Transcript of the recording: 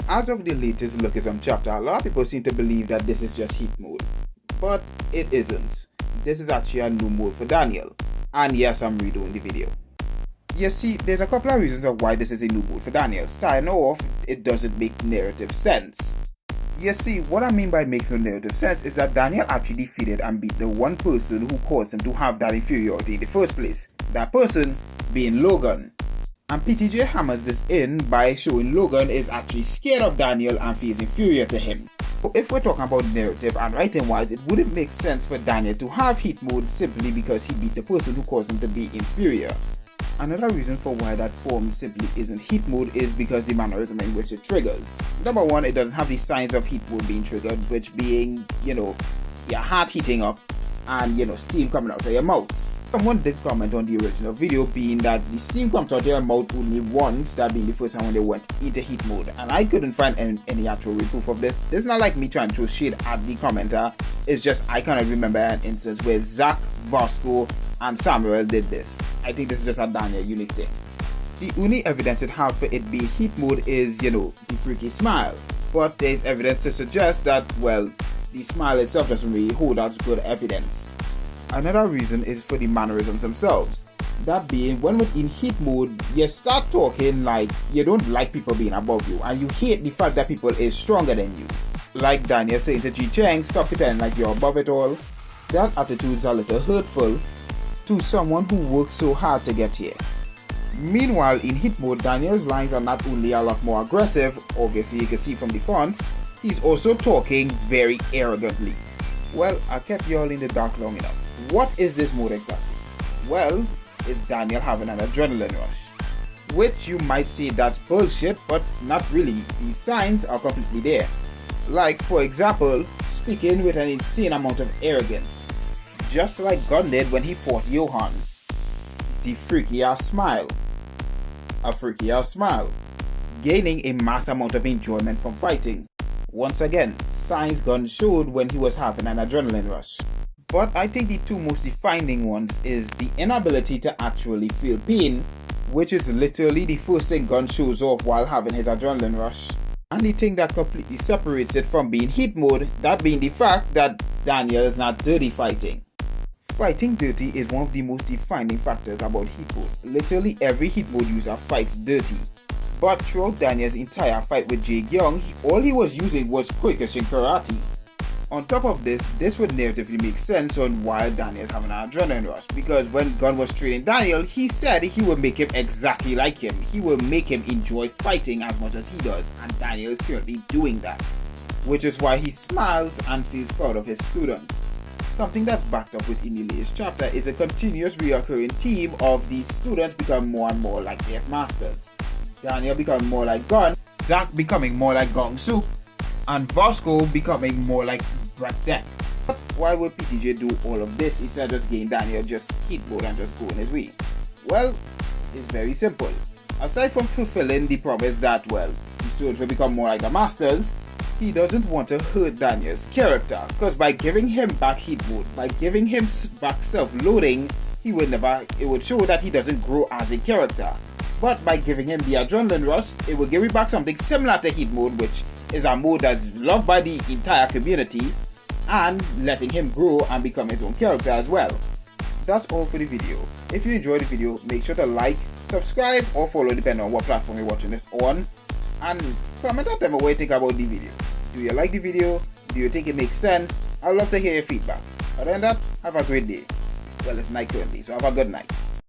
As of the latest Lookism chapter, a lot of people seem to believe that this is just heat mode, but it isn't. This is actually a new mode for Daniel, and yes, I'm redoing the video. You see, there's a couple of reasons of why this is a new mode for Daniel. Starting off, it doesn't make narrative sense. You see, what I mean by makes no narrative sense is that Daniel actually defeated and beat the one person who caused him to have that inferiority in the first place. That person being Logan. And PTJ hammers this in by showing Logan is actually scared of Daniel and feels inferior to him. So if we're talking about narrative and writing wise, it wouldn't make sense for Daniel to have heat mode simply because he beat the person who caused him to be inferior. Another reason for why that form simply isn't heat mode is because the mannerism in which it triggers. Number one, it doesn't have the signs of heat mode being triggered, which being, your heart heating up and, steam coming out of your mouth. Someone did comment on the original video being that the steam comes out of their mouth only once, that being the first time when they went into heat mode, and I couldn't find any actual proof of this. This is not like me trying to throw shade at the commenter, it's just I cannot remember an instance where Zach, Vasco, and Samuel did this. I think this is just a Daniel unique thing. The only evidence it has for it being heat mode is, the freaky smile, but there's evidence to suggest that, well, the smile itself doesn't really hold as good evidence. Another reason is for the mannerisms themselves. That being, when we're in heat mode, you start talking like you don't like people being above you and you hate the fact that people is stronger than you. Like Daniel saying to Ji Cheng, stop pretending like you're above it all. That attitude's a little hurtful to someone who worked so hard to get here. Meanwhile, in hit mode, Daniel's lines are not only a lot more aggressive, obviously you can see from the fonts, he's also talking very arrogantly. Well, I kept y'all in the dark long enough. What is this mode exactly? Well, it's Daniel having an adrenaline rush. Which you might say that's bullshit, but not really. These signs are completely there. Like, for example, speaking with an insane amount of arrogance. Just like Gunn did when he fought Johan. The freaky ass smile. A freaky ass smile. Gaining a mass amount of enjoyment from fighting. Once again, signs Gunn showed when he was having an adrenaline rush. But I think the two most defining ones is the inability to actually feel pain, which is literally the first thing Gunn shows off while having his adrenaline rush. And the thing that completely separates it from being heat mode, that being the fact that Daniel is not dirty fighting. Fighting dirty is one of the most defining factors about heat mode. Literally every heat mode user fights dirty. But throughout Daniel's entire fight with Jae Young, all he was using was Kyokushin karate. On top of this would narratively make sense on why Daniel's having an adrenaline rush, because when Gunn was training Daniel, he said he would make him exactly like him. He will make him enjoy fighting as much as he does, and Daniel is currently doing that. Which is why he smiles and feels proud of his students. Something that's backed up within the latest chapter is a continuous recurring theme of these students becoming more and more like their masters. Daniel becoming more like Gunn, Zach becoming more like Gong Soo, and Vasco becoming more like Brett Deck. But why would PTJ do all of this instead of just getting Daniel just hit mode and just going his way? Well, it's very simple. Aside from fulfilling the promise that, well, the students will become more like the masters, he doesn't want to hurt Daniel's character, because by giving him back hit mode, by giving him back self-loading, it would show that he doesn't grow as a character. But by giving him the adrenaline rush, it will give him back something similar to heat mode, which is a mode that's loved by the entire community, and letting him grow and become his own character as well. That's all for the video. If you enjoyed the video, make sure to like, subscribe, or follow depending on what platform you're watching this on, and comment or tell me what you think about the video. Do you like the video? Do you think it makes sense? I'd love to hear your feedback. Other than that, have a great day. Well, it's night currently, so have a good night.